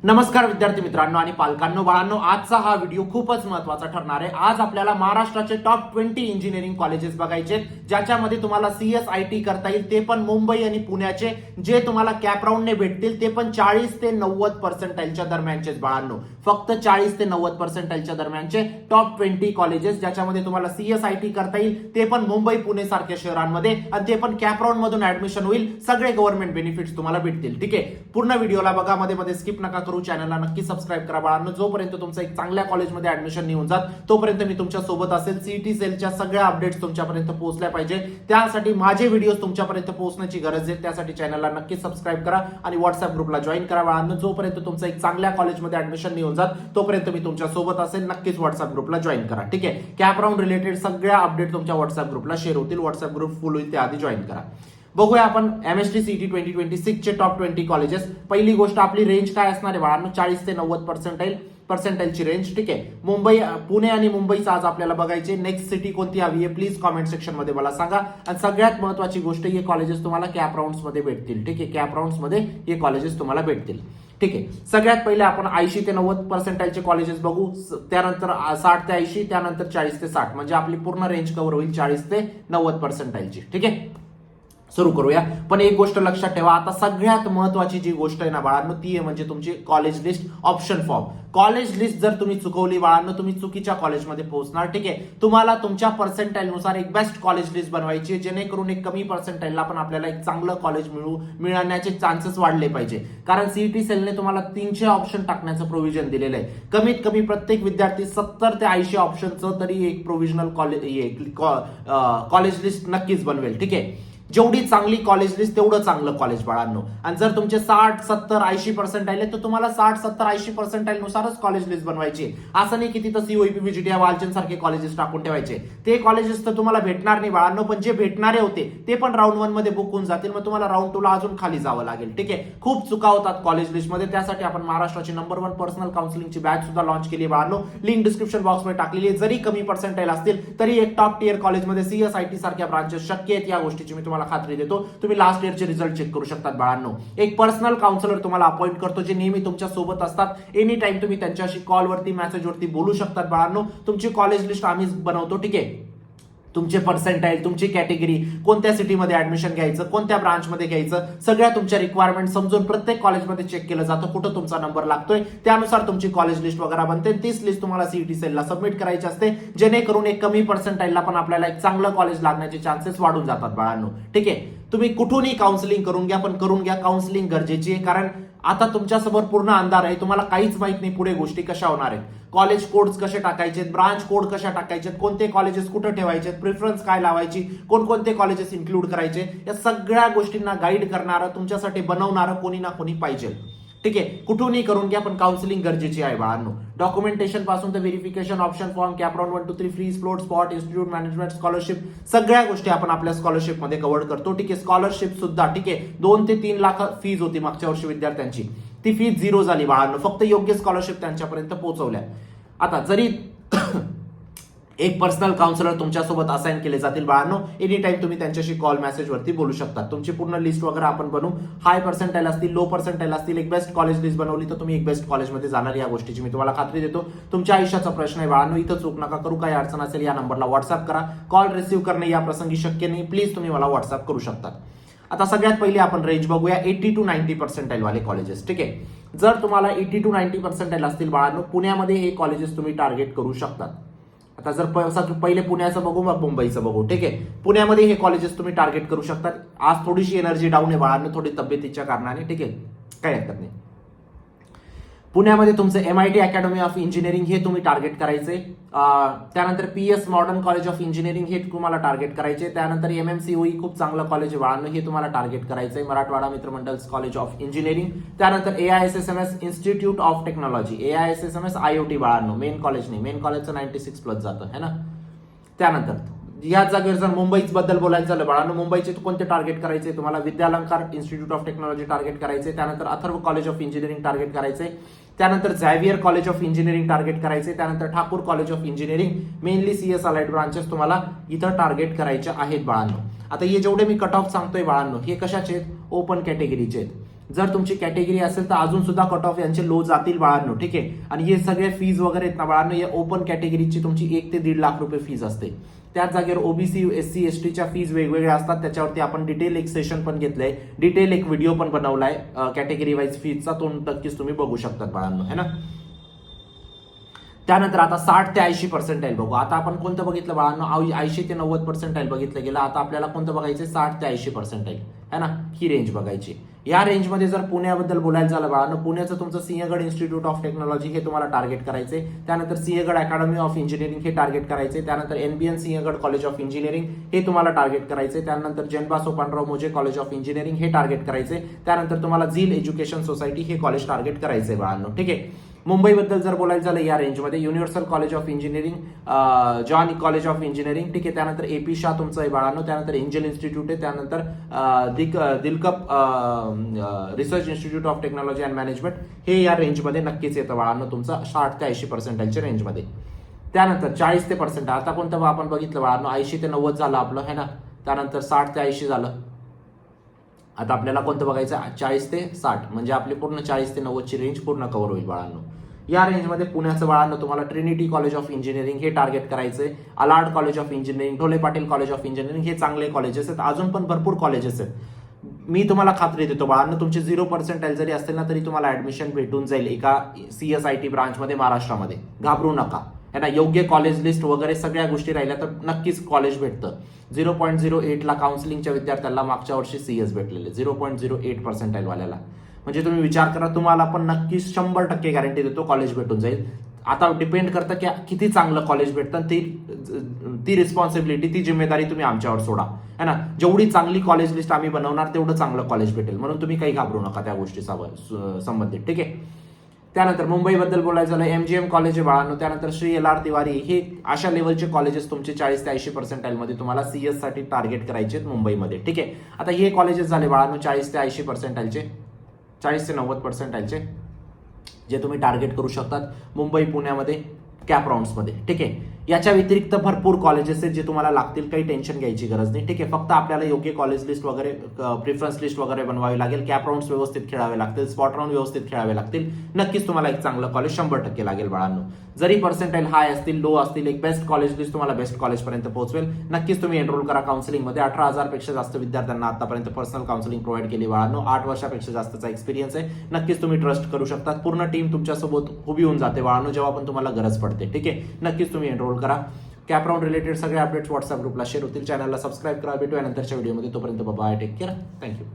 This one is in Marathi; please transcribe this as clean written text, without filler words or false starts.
नमस्कार विद्यार्थी मित्रांनो आणि पालकांनो, बाळांनो, आजचा हा व्हिडिओ खूपच महत्त्वाचा ठरणार आहे। आज आपल्याला महाराष्ट्राचे टॉप 20 इंजिनिअरिंग कॉलेजेस बघायचे, ज्याच्यामध्ये तुम्हाला CSIT करता येईल, ते पण मुंबई आणि पुण्याचे, जे तुम्हाला कॅप राऊंडने भेटतील, ते पण 40 ते 90 पर्सेंटाईलच्या दरम्यानचेच बाळांनो। फक्त 40 ते 90 पर्सेंटाईलच्या दरम्यानचे टॉप 20 कॉलेजेस, ज्याच्यामध्ये तुम्हाला CSIT करता येईल, ते पण मुंबई पुणे सारख्या शहरांमध्ये, आणि ते पण कॅप राऊंड मधून ऍडमिशन होईल। सगळे गव्हर्नमेंट बेनिफिट्स तुम्हाला भेटतील। ठीक आहे, पूर्ण व्हिडिओला बघा, मध्ये स्किप नका करू। चॅनलला नक्की सबस्क्राइब करा बाळांनो। जोपर्यंत तुमचं एक चांगल्या कॉलेजमध्ये ऍडमिशन नाही होऊन जात, तोपर्यंत मी तुमच्या सोबत असेल। सीईटी सेलच्या सगळ्या अपडेट्स तुमच्यापर्यंत पोहोचल्या पाहिजे, त्यासाठी माझे व्हिडिओज तुमच्यापर्यंत पोहोचण्याची गरज आहे। त्यासाठी चॅनलला नक्की सबस्क्राइब करा आणि व्हॉट्सअप ग्रुपला जॉईन करा बाळांनो। जोपर्यंत तुमचं एक चांगल्या कॉलेजमध्ये ऍडमिशन नाही होऊन जात, तोपर्यंत मी तुमच्या सोबत असेल। नक्कीच व्हॉट्सअप ग्रुपला जॉईन करा। ठीक आहे, कॅप राऊंड रिलेटेड सगळ्या अपडेट तुमच्या व्हॉट्सअप ग्रुपला शेअर होतील। व्हॉट्सअप ग्रुप फुल होईल, त्याआधी जॉईन करा। बघूया आपण MST CET 2026 चे टॉप 20 कॉलेजेस। पहिली गोष्ट, आपली रेंज काय असणार आहे बाळांनो? 40 ते 90 पर्सेंटाईलची रेंज। ठीक आहे, मुंबई, पुणे आणि मुंबईचा आज आपल्याला बघायचे। नेक्स्ट सिटी कोणती हवी आहे प्लीज कॉमेंट सेक्शन मध्ये मला सांगा। आणि सगळ्यात महत्त्वाची गोष्ट, हे कॉलेजेस तुम्हाला कॅप राऊंड्स मध्ये भेटतील। ठीक आहे, कॅप राऊंड्स मध्ये हे कॉलेजेस तुम्हाला भेटतील। ठीक आहे, सगळ्यात पहिले आपण 80 ते 90 पर्सेंटाईलचे कॉलेजेस बघू, त्यानंतर 60 ते 80, त्यानंतर 40 ते 60, म्हणजे आपली पूर्ण रेंज कव्हर होईल 40 ते 90 पर्सेंटाईलची। ठीक आहे, सुरू करूया। पण एक गोष्ट लक्षात ठेवा, आता सगळ्यात महत्त्वाची जी गोष्ट आहे ना बाळांनो, ती आहे म्हणजे तुमची college list option form. College list जर तुम्ही चुकवली बाळांनो, तुम्ही चुकीच्या कॉलेजमध्ये पोहोचणार। ठीक आहे, तुम्हाला तुमच्या पर्सेंटाईल नुसार एक बेस्ट कॉलेज लिस्ट बनवायची आहे, जेणेकरून एक कमी पर्सेंटाईलला पण आपल्याला एक चांगलं कॉलेज मिळण्याचे चान्सेस वाढले पाहिजे। कारण सीईटी सेलने तुम्हाला 300 ऑप्शन टाकण्याचं प्रोव्हिजन दिलेलं आहे। कमीत कमी प्रत्येक विद्यार्थी 70 ते 80 ऑप्शनचं तरी एक प्रोव्हिजनल कॉलेज लिस्ट नक्कीच बनवेल। ठीक आहे, जेवढी चांगली कॉलेज लिस्ट तेवढं चांगलं कॉलेज बाळांनो। आणि जर तुमचे 60, 70, 80 पर्सेंटाईल आहे, तर तुम्हाला 60, 70, 80 पर्सेंटाईल नुसारच कॉलेज लिस्ट बनवायची। असं नाही की तिथं COEP, VGT, वालचंद सारखे कॉलेजेस टाकून ठेवायचे। ते कॉलेजेस तर तुम्हाला भेटणार नाही बाळांनो, पण जे भेटणारे होते ते पण राऊंड 1 मध्ये बुक होऊन जातील, मग तुम्हाला राऊंड 2 ला अजून खाली जावं लागेल। ठीक आहे, खूप चुका होतात कॉलेज लिस्ट मध्ये, त्यासाठी आपण महाराष्ट्राची नंबर 1 पर्सनल काउन्सिलिंगची बॅच सुद्धा लॉन्च केली बाळांनो। लिंक डिस्क्रिप्शन बॉक्समध्ये टाकलेली आहे। जरी कमी पर्सेंटाईल असतील तरी एक टॉप टियर कॉलेजमध्ये CSIT सारख्या ब्रांचेस शक्य आहेत, या गोष्टीची मी तुम्हाला खात्री देतो। तुम्ही लास्ट इयरचे रिझल्ट चेक करू शकतात बाळांनो। एक पर्सनल काउन्सिलर तुम्हाला अपॉइंट करतो, जे नेहमी तुमच्या सोबत असतात। एनी टाइम तुम्ही त्यांच्याशी कॉलवरती, मेसेजवरती बोलू शकतात बाळांनो। तुमची कॉलेज लिस्ट आम्हीच बनवतो। ठीक आहे, तुमचे पर्सेंटाईल, तुमची कॅटेगरी, कोणत्या सिटीमध्ये ऍडमिशन घ्यायचं, कोणत्या ब्रांचमध्ये घ्यायचं, सगळ्या तुमच्या रिक्वायरमेंट समजून प्रत्येक कॉलेजमध्ये चेक केलं जातं, कुठं तुमचा नंबर लागतोय, त्यानुसार तुमची कॉलेज लिस्ट वगैरे बनते। तीच लिस्ट तुम्हाला सीईटी सेलला सबमिट करायची असते, जेणेकरून एक कमी पर्सेंटाईलला पण आपल्याला एक चांगलं कॉलेज लागण्याचे चान्सेस वाढून जातात बाळांनो। ठीक आहे, तुम्ही कुठूनही काउन्सिलिंग करून घ्या, पण करून घ्या, काउन्सिलिंग गरजेची आहे। कारण आता तुमच्यासमोर पूर्ण अंधार आहे, तुम्हाला काहीच माहित नाही पुढे गोष्टी कशा होणार आहेत। कॉलेज कोड्स कसे टाकायचे, ब्रांच कोड कशा टाकायचे, कोणते कॉलेजेस कुठे ठेवायचे, प्रिफरन्स काय लावायची, कोणकोणते कॉलेजेस इन्क्लूड करायचे, या सगळ्या गोष्टींना गाईड करणारं, तुमच्यासाठी बनवणारं कोणी ना कोणी पाहिजे। ठीक आहे, कुठूनही करून घ्या, पण काउन्सिलिंग गरजेची आहे बाळांनो। डॉक्युमेंटेशन पासून तर verification, option form, cap round 1, 2, 3, free float, spot, institute management, scholarship, सगळ्या गोष्टी आपण आपल्या स्कॉलरशिप मध्ये कव्हर करतो। ठीक आहे, स्कॉलरशिप सुद्धा, ठीक आहे, 2 ते 3 लाख फीज होती मागच्या वर्षी विद्यार्थ्यांची, ती फीज 0 झाली बाळांनो, फक्त योग्य स्कॉलरशिप त्यांच्यापर्यंत पोहोचवल्या। आता जरी एक पर्सनल काउन्सिलर तुमच्यासोबत असाइन केले जातील बाळांनो, एनी टाइम तुम्ही त्यांच्याशी कॉल, मेसेज वरती बोलू शकता। तुमची पूर्ण लिस्ट वगैरे आपण बनवू, हाय पर्सेंटाईल असतील, लो पर्सेंटाईल असतील, एक बेस्ट कॉलेज लिस्ट बनवली तर तुम्ही एक बेस्ट कॉलेजमध्ये जाणार, या गोष्टीची मी तुम्हाला खात्री देतो। तुमच्या आयुष्याचा प्रश्न आहे बाळांनो, इथं चूक नका करू। काही अडचण असेल या नंबरला व्हॉट्सअप करा, कॉल रिसीव्ह करणे या प्रसंगी शक्य नाही, प्लीज तुम्ही मला व्हॉट्सअप करू शकता। आता सगळ्यात पहिले आपण रेंज बघूया 80 to 90 पर्सेंटाईल वाले कॉलेजेस। ठीक आहे, जर तुम्हाला 80 to 90 पर्सेंटाईल असतील बाळांनो, पुण्यामध्ये हे कॉलेजेस तुम्ही टार्गेट करू शकतात। आता जर पहिले पुण्याचं बघू, मग मुंबईचं बघू। ठीक आहे, पुण्यामध्ये हे कॉलेजेस तुम्ही टार्गेट करू शकतात। आज थोडीशी एनर्जी डाऊन आहे बाळांनो, थोडी तब्येतीच्या कारणाने। ठीक आहे, काही हरकत नाही। पुण्यामध्ये तुमचं MIT अकॅडमी ऑफ इंजिनिअरिंग हे तुम्ही टार्गेट करायचे। त्यानंतर PS modern college of engineering हे तुम्हाला टार्गेट करायचे। त्यानंतर MMCOE खूप चांगलं कॉलेज आहे बाळांनो, हे तुम्हाला टार्गेट करायचंय। मराठवाडा मित्रमंडळ कॉलेज ऑफ इंजिनिअरिंग, त्यानंतर AISSMS institute of technology, AISSMS IOT बाळांनो, मेन कॉलेज नाही, मेन कॉलेजचं 96+ जातं है ना। त्यानंतर या जागेवर जर मुंबईच बद्दल बोलायचं झालं बाळांनो, मुंबईचे कोणते टार्गेट करायचे तुम्हाला? विद्यालंकार इन्स्टिट्यूट ऑफ टेक्नॉलॉजी टार्गेट करायचे, त्यानंतर Atharva college of engineering target करायचे, त्यानंतर झॅवियर कॉलेज ऑफ इंजिनिअरिंग टार्गेट करायचे, त्यानंतर Thakur college of engineering, mainly CS allied branches तुम्हाला इथं टार्गेट करायचे आहेत बाळांनो। आता हे जेवढे मी कट ऑफ सांगतोय बाळांनो, हे कशाचे आहेत? ओपन कॅटेगरीचे आहेत। जर तुमची कॅटेगरी असेल तर अजून सुद्धा कट ऑफ यांचे लो जातील बाळांनो, ठीक आहे. आणि हे सगळे फीज वगैरे आहेत ना बाळांनो, या ओपन कॅटेगरीची तुमची 1 ते 1.5 लाख रुपये फीज असते. त्याच जागेवर ओबीसी एससी एसटीच्या फीज वेगवेगळ्या असतात. त्याच्यावरती आपण डिटेल एक सेशन पण घेतलंय, डिटेल एक व्हिडिओ पण बनवलाय कॅटेगरी वाईज फीजचा, तो नक्कीच तुम्ही बघू शकतात बाळांनो, है ना. त्यानंतर आता 60 ते 80 पर्सेंटाईल बघू. आता आपण कोणतं बघितलं बाळांनो, 80 ते 90 पर्सेंटाईल बघितलं गेलं. आता आपल्याला कोणतं बघायचं, 60 ते 80 पर्सेंटाईल, है ना, ही रेंज बघायची. या रेंजमध्ये जर पुण्याबद्दल बोलायचं झालं बाळांनो, पुण्याचं तुमचं सिंहगड इन्स्टिट्यूट ऑफ टेक्नॉलॉजी हे तुम्हाला टार्गेट करायचे. त्यानंतर सिंहगड अकॅडमी ऑफ इंजिनिअरिंग हे टार्गेट करायचे. त्यानंतर एनबीएन सिंहगड कॉलेज ऑफ इंजिनिअरिंग हे तुम्हाला टार्गेट करायचे. त्यानंतर जनबा सोपानराव मोजे कॉलेज ऑफ इंजिनिअरिंग हे टार्गेट करायचे. त्यानंतर तुम्हाला झील एज्युकेशन सोसायटी हे कॉलेज टार्गेट करायचे बाळांनो, ठीक आहे. मुंबईबद्दल जर बोलायचं झालं या रेंजमध्ये, universal college of engineering, John college of engineering, ठीक आहे. त्यानंतर एपी शाह तुमचं आहे बाळांनो. त्यानंतर एंजल इन्स्टिट्यूट आहे. त्यानंतर Dilkap research institute of technology and management हे या रेंजमध्ये नक्कीच येतं बाळांनो, तुमचं 60 ते 80 पर्सेंटाईलच्या रेंजमध्ये. त्यानंतर 40 ते पर्सेंट, आता कोणतं आपण बघितलं बाळांनो, 80 ते 90 झालं आपलं, है ना. त्यानंतर 60 ते 80 झालं. आता आपल्याला कोणतं बघायचं, 40 ते 60, म्हणजे आपली पूर्ण 40 ते 90 ची रेंज पूर्ण कव्हर होईल बाळांनो. या रेंजमध्ये पुण्याचं बाळांनो तुम्हाला ट्रिनिटी कॉलेज ऑफ इंजिनिअरिंग हे टार्गेट करायचंय. अलार्ड college of engineering, Dhole Patil college of engineering हे चांगले कॉलेजेस आहेत. अजून पण भरपूर कॉलेजेस आहेत. मी तुम्हाला खात्री देतो बाळांनो, तुमचे 0 पर्सेंटाईल जरी असतील ना तरी तुम्हाला ऍडमिशन भेटून जाईल एका CSIT ब्रांचमध्ये महाराष्ट्रामध्ये. घाबरू नका, है ना. योग्य कॉलेज लिस्ट वगैरे सगळ्या गोष्टी राहिल्या तर नक्कीच कॉलेज भेटतं. 0.08 ला काउन्सिलिंगच्या विद्यार्थ्याला मागच्या वर्षी CS भेटलेले, 0.08 पर्सेंटाईल वाल्याला. म्हणजे तुम्ही विचार करा, तुम्हाला पण नक्कीच 100% गॅरंटी देतो कॉलेज भेटून जाईल. आता डिपेंड करतं की किती चांगलं कॉलेज भेटतं, ती रिस्पॉन्सिबिलिटी, ती जिम्मेदारी तुम्ही आमच्यावर सोडा, है ना. जेवढी चांगली कॉलेज लिस्ट आम्ही बनवणार तेवढं चांगलं कॉलेज भेटेल, म्हणून तुम्ही काही घाबरू नका त्या गोष्टी संबंधित, ठीक आहे. त्यानंतर मुंबईबद्दल बोलायचं झालं, MGM कॉलेज आहे बाळांनो. त्यानंतर श्री LR तिवारी हे अशा लेवलचे कॉलेजेस तुमचे 40 ते 80 पर्सेंटाईलमध्ये तुम्हाला CS साठी टार्गेट करायचे आहेत मुंबईमध्ये, ठीक आहे. आता हे कॉलेजेस झाले बाळांनो 40 ते 80 पर्सेंटाईलचे, 40 ते 90 पर्सेंटाईलचे, जे तुम्ही टार्गेट करू शकतात मुंबई पुण्यामध्ये कॅप राऊंड्समध्ये, ठीक आहे. याच्या व्यतिरिक्त भरपूर कॉलेजेस आहेत जे तुम्हाला लागतील, काही टेन्शन घ्यायची गरज नाही, ठीक आहे. फक्त आपल्याला योग्य कॉलेज लिस्ट वगैरे, प्रिफरन्स लिस्ट वगैरे बनवावी लागेल. कॅप राऊंड्स व्यवस्थित खेळावे लागतील, स्पॉट राऊंड व्यवस्थित खेळावे लागतील. नक्कीच तुम्हाला एक चांगलं कॉलेज 100% लागेल बाळांनो. जरी पर्सेंटाईल हाय असतील, लो असतील, एक बेस्ट कॉलेज लिस्ट तुम्हाला बेस्ट कॉलेजपर्यंत पोहोचवेल. नक्कीच तुम्ही एनरोल करा काउन्सिलिंगमध्ये. 18,000 पेक्षा जास्त विद्यार्थ्यांना आतापर्यंत पर्सनल काउन्सिलिंग प्रोव्हाइड केली बाळांनो. 8 वर्षापेक्षा जास्तचा एक्सपिरियन्स आहे. नक्कीच तुम्ही ट्रस्ट करू शकता. पूर्ण टीम तुमच्यासोबत उभी होऊन जाते बाळांनो जेव्हा पण तुम्हाला गरज पडते, ठीक आहे. नक्कीच तुम्ही एनरोल करा. कॅप राऊंड रिलेटेड सगळे अपडेट्स व्हॉट्सअप ग्रुपला शेअर होतील. चॅनलला सबस्क्राईब करा. भेटूया नंतरच्या व्हिडिओमध्ये. तोपर्यंत बाय, टेक केअर, थँक्यू.